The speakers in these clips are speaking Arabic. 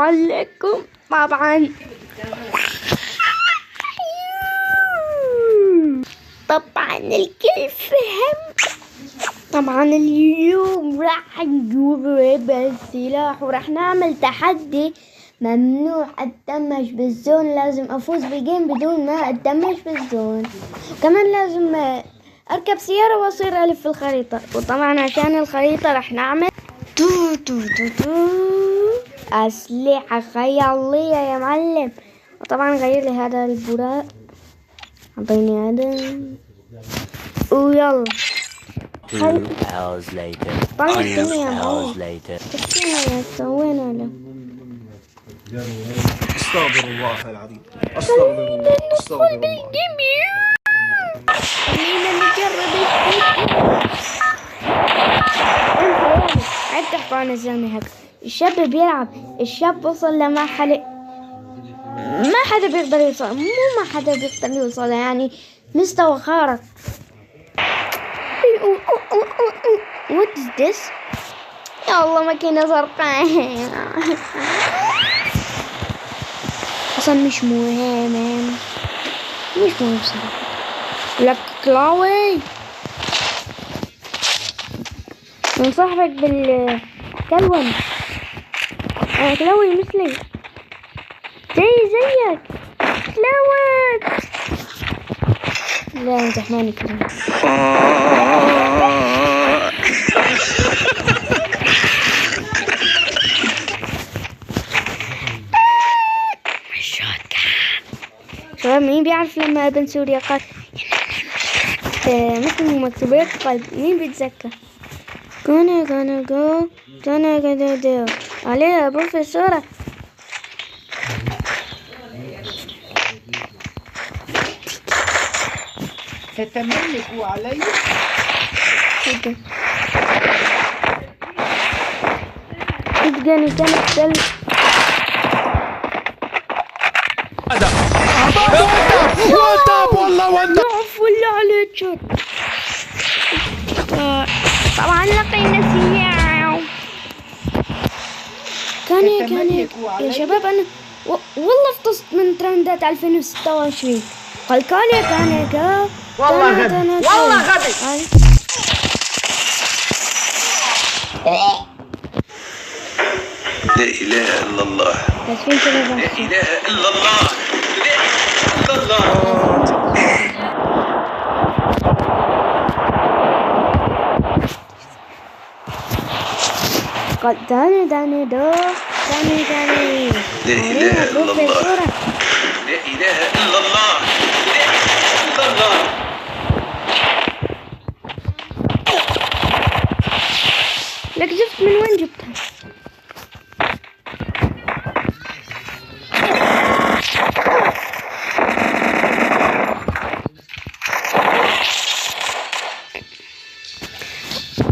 عليكم. طبعا الكل فهم. طبعا اليوم راح نجرب السلاح وراح نعمل تحدي. ممنوع اتدمج بالزون، لازم افوز بجيم بدون ما اتدمج بالزون. كمان لازم اركب سيارة واصير الف في الخريطة. وطبعا عشان الخريطة راح نعمل اسلحة خيالية يا معلم. وطبعا غير لي هذا البراء، اعطيني هذا ويلا. 2 hours later. طلع الدنيا hours later. ايش سوينا له؟ استغفر الله العظيم، استغفر الله، استغفر الله. خلينا نجرب عد اخوان الزلمة هيك. الشاب بيلعب، الشاب وصل لمرحلة ما حدا بيقدر يوصل، مو ما حدا بيقدر يوصل، يعني مستوى خارق. What is this؟ يا الله ماكينة زرقاء. اصلا مش مهم صراحة. لك كلاوي من صاحبك بالكلون. انا كلاوي مثلي زيك كلاوي. لا امزح ماني كلاوي. شباب مين بيعرف لما ابن سوريا قال مثل مكتوبات قلب؟ مين بيتذكر؟ gonna go عليه يا بروفيسورة. تتملك علي؟ تبقى كانت والله ضعف ولا عليك. طبعا لقينا سياو. كان يا شباب انا والله فطست من ترندات 2026. قال كان والله غبي، والله غبي. لا إله إلا الله، بس فين كده لا إله إلا الله، لا إله إلا الله. قال داني لا إله إلا الله، لا إله إلا الله، لا إله إلا الله. لك شفت من وين جبتها؟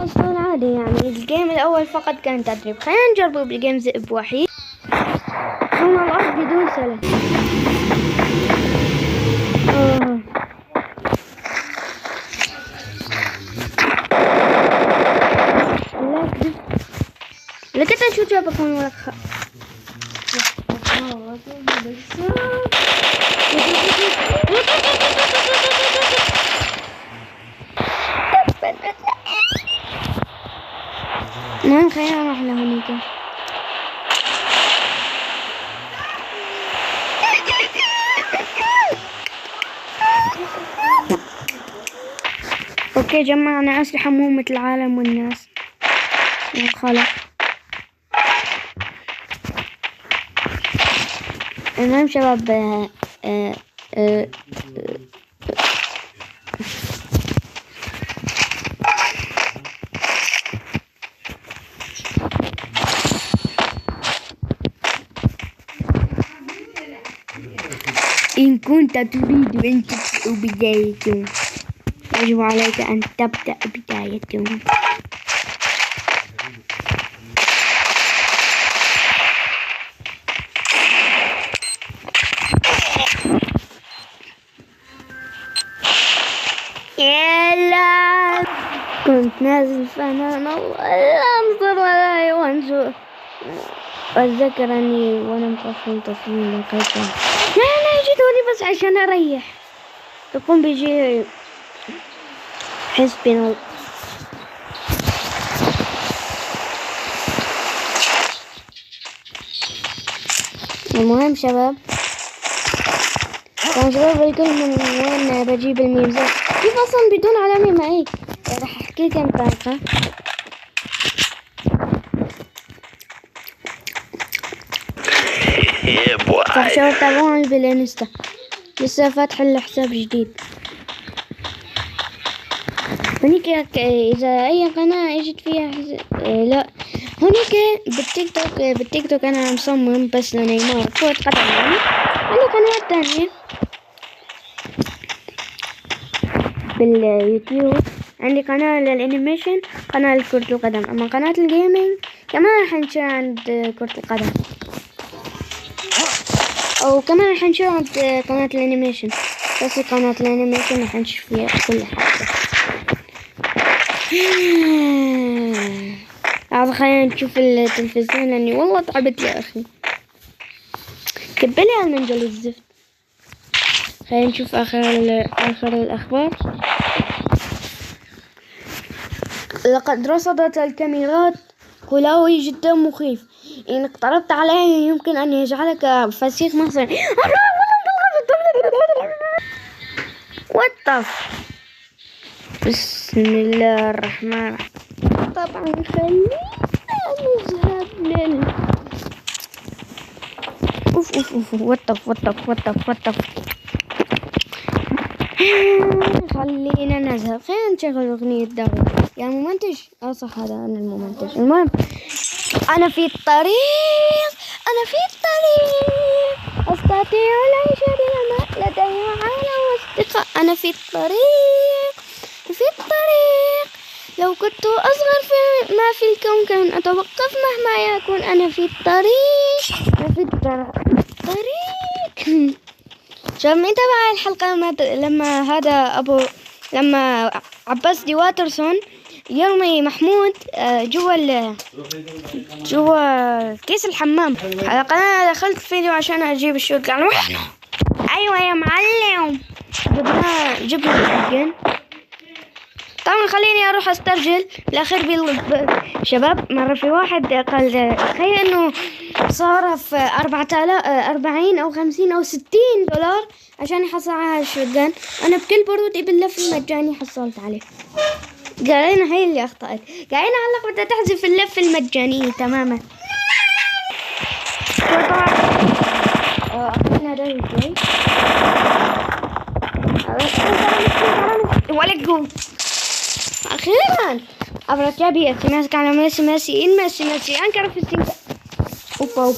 اصلا عادي، يعني الجيم الاول فقط كان تدريب. خلينا نجربه بالجيم ذئب وحيد. هون الارض بدون سلام. لك انت شو جابك هون ولك ما خلينا نروح لهونيك. اوكي جمعنا اسلحة مهمة العالم والناس والخلق. المهم شباب إن كنت تريد أن تبدأ بداية يجب عليك أن تبدأ بداية. يلا كنت نازل فنان الله لا انظر ولا ينظر. أتذكر أني وأنا طفل لقيت لا يجدوني بس عشان أريح. تكون بيجي حسبنا. المهم شباب، كان شباب الكل من وين بجيب الميمزات كيف أصلا بدون علامة معي. راح أحكي لكم طريقة. صح شباب، تابعوني بالانستا، لسه فاتح الحساب جديد. هنيك إذا أي قناة إجت فيها لا هنيك بالتيك توك أنا مصمم بس لنيمار كرة قدم يعني. عندي قنوات تانية باليوتيوب، عندي قناة للأنيميشن، قناة لكرة القدم. أما قناة الجيمنج كمان راح نشر عند كرة القدم، أو كمان راح نشر عند قناة الأنيميشن. بس قناة الأنيميشن راح نشر فيها كل حاجة. خلينا نشوف التلفزيون لاني والله تعبت يا اخي. كبلي على المنجل الزفت. خلينا نشوف اخر الاخبار. لقد رصدت الكاميرات كلاوي جدا مخيف، ان اقتربت عليه يمكن ان يجعلك فسيخ مصري. بسم الله الرحمن الرحيم. طبعا خلينا نذهب وطف خلينا نذهب. خلينا نشغل أغنية داغي يا ممنتج. صح هذا أنا الممنتج. المهم أنا في الطريق أستطيع العيش بلا ما لدي عائلة وأصدقاء. أنا في الطريق لو كنت أصغر ما في الكون كان أتوقف مهما يكون. أنا في الطريق شوف مين تابع الحلقة لما عباس دي واترسون يرمي محمود جوا كيس الحمام. على قناة دخلت فيديو عشان أجيب الشوت قال أيوة يا معلم. جبنا الحقين. طبعا خليني اروح استرجل بالاخير شباب. مرة في واحد قال تخيل انه صرف 40 او 50 او 60 دولار عشان يحصل على الشوتجان. انا بكل برودي باللف المجاني حصلت عليه. قال لنا هي اللي اخطأت، قال لنا هلا بدها تحذف اللف المجاني تماما. طبعا اخذنا ده شوي ولقوا أخيرا أبرك يابي أتماسك على ماسي أنكر في السنة. أوبا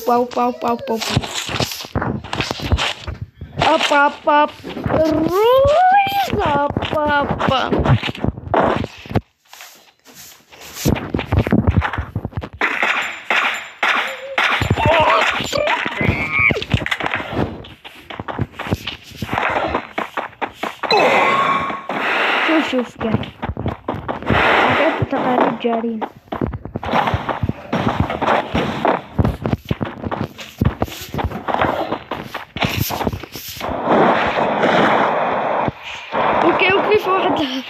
شوف قاعد تقارير جارين. اوكي في واحد لها.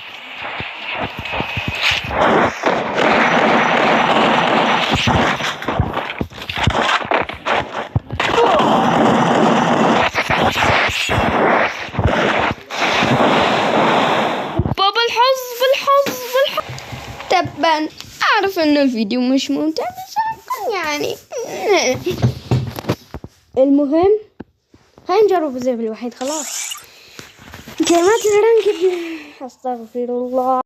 تبا أعرف أن الفيديو مش ممتع بس يعني المهم خلينا نجرب زي الوحيد. خلاص كلمات الرنك. أستغفر الله.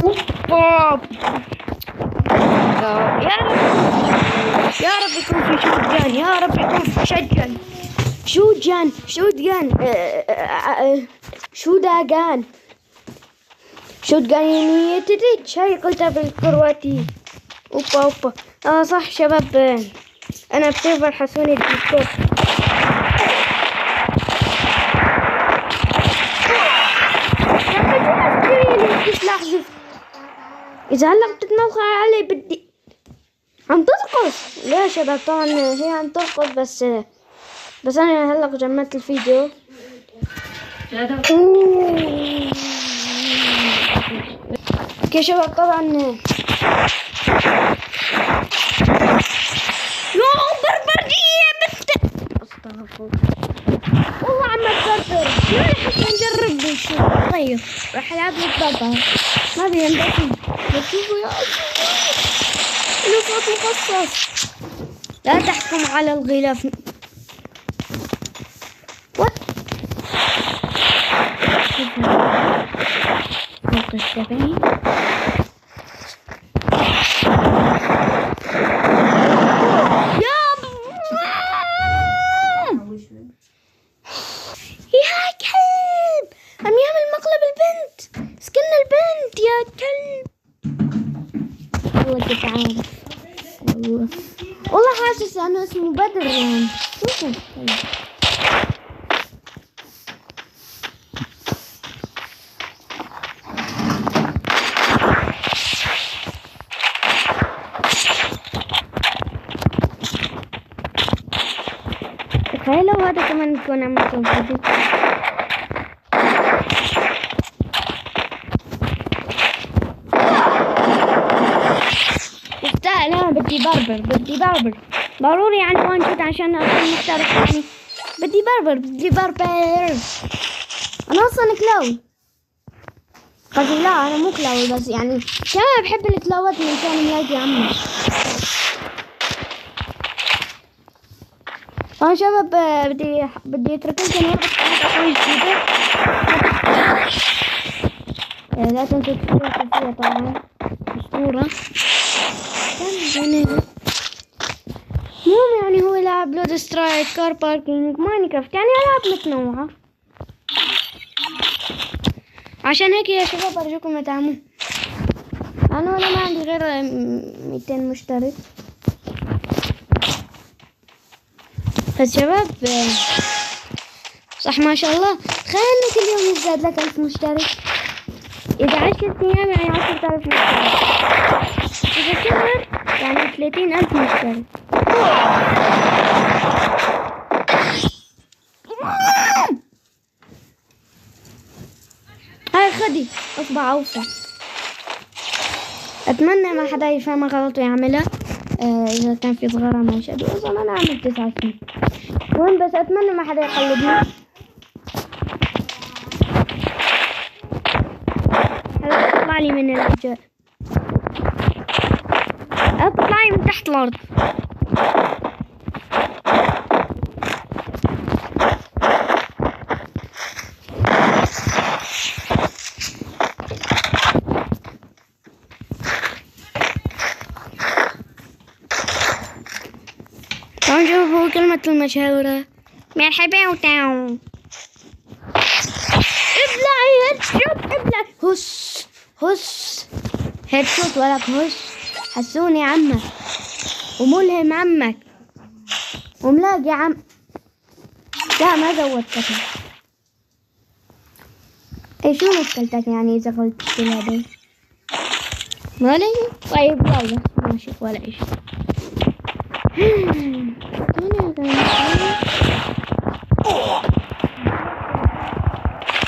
اوبا يا رب، يا رب يكون في شوتجان، يا رب يكون في شوتجان شوتجان تدري شيء قلتها بالكرواتي. اوبا صح شباب، انا بسيرفر حسوني الديسكورد. لحظة إذا هلا بتتنوخ علي بدي عم ترقص. لا يا شباب طبعا هي عم ترقص، بس أنا هلا جمعت الفيديو. اوكي شباب طبعا يو بربردية استغفر والله عم اتبربر. ما رح نجرب نشوف. طيب راح العب نتبربر ما بينبغي. شوفوا يا له صوت مخصص. لا تحكم على الغلاف. وات فوق الشبابين. يا كلب عم يعمل مقلب البنت. سكن البنت يا كلب. والله كنت عارف. والله حاسس انه اسمه بدر يعني. شوفوا تخيلوا هذا كمان يكون عم يسوي. يستاهل. انا بدي بربر ضروري يعني وان شوت عشان اكون محترف يعني. بدي بربر. انا اصلا كلاوي. قصدي لا انا مو كلاوي، بس يعني كمان بحب الكلاوات من كان ملاقي عمي. طبعا شباب بدي اترككم وقت اخوي جديدة. لا تنسوا تشتركوا فيها طبعا. اسطورة. المهم يعني هو يلعب بلود سترايك، كار باركينج، ماينكرافت، يعني ألعاب متنوعة. عشان هيك يا شباب أرجوكم ادعموا. أنا ولا ما عندي غير 200 مشترك. بس شباب صح ما شاء الله. تخيل إنه كل يوم يزداد لك 1000 مشترك. إذا 10 أيام يعني 10,000 مشترك. إذا شهر يعني 30,000 مشترك. هاي خدي اصبع اوسع. اتمنى ما حدا يفهم غلط ويعملها. اذا كان في صغيرة ما يشهدوا. اصلا انا عملت 9 سنين. المهم بس اتمنى ما حدا يقلدني. هلا اطلع لي من الرجال. اطلعي من تحت الارض. شوفوا كلمة المشهورة مرحبا وتاو. ابلعي هيدشوت. ابلعي هس هيدشوت ولك هس. حسوني عمك وملهم عمك وملاقي عم. لا ما زودتك. اي شو مشكلتك يعني اذا قلت كل هذا؟ ما لي. طيب يلا ماشي ولا ايش.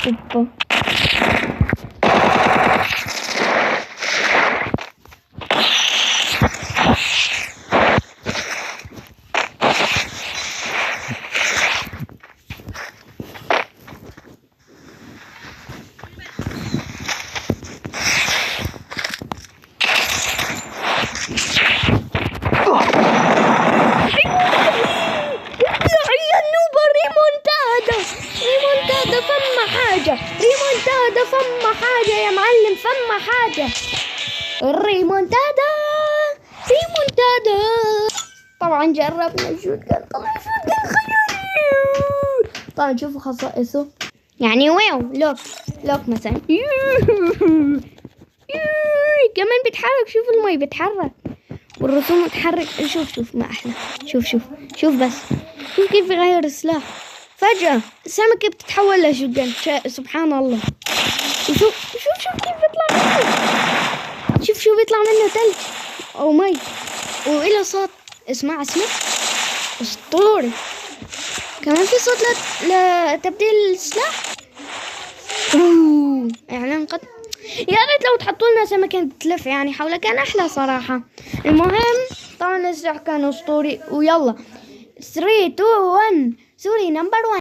اوبا الريمونتادا. طبعا جربنا الشوتجن، طلع شوتجن خيالي. طبعا شوفوا خصائصه، يعني واو لوك مثلا كمان بيتحرك. شوف المي بيتحرك والرسوم تتحرك. شوف ما احلى. شوف بس شوف كيف يغير السلاح فجأة. السمكة بتتحول لشوتجن. سبحان الله. شوف كيف بيطلع منه. شوف بيطلع منه ثلج او مي، وإله صوت. اسمع اسطوري. كمان في صوت لتبديل السلاح. اعلان قد يا ريت لو تحطوا لنا سمكة تلف يعني حوله، كان احلى صراحة. المهم طبعا السلاح كان اسطوري. ويلا 3 2 1 سوري نمبر 1.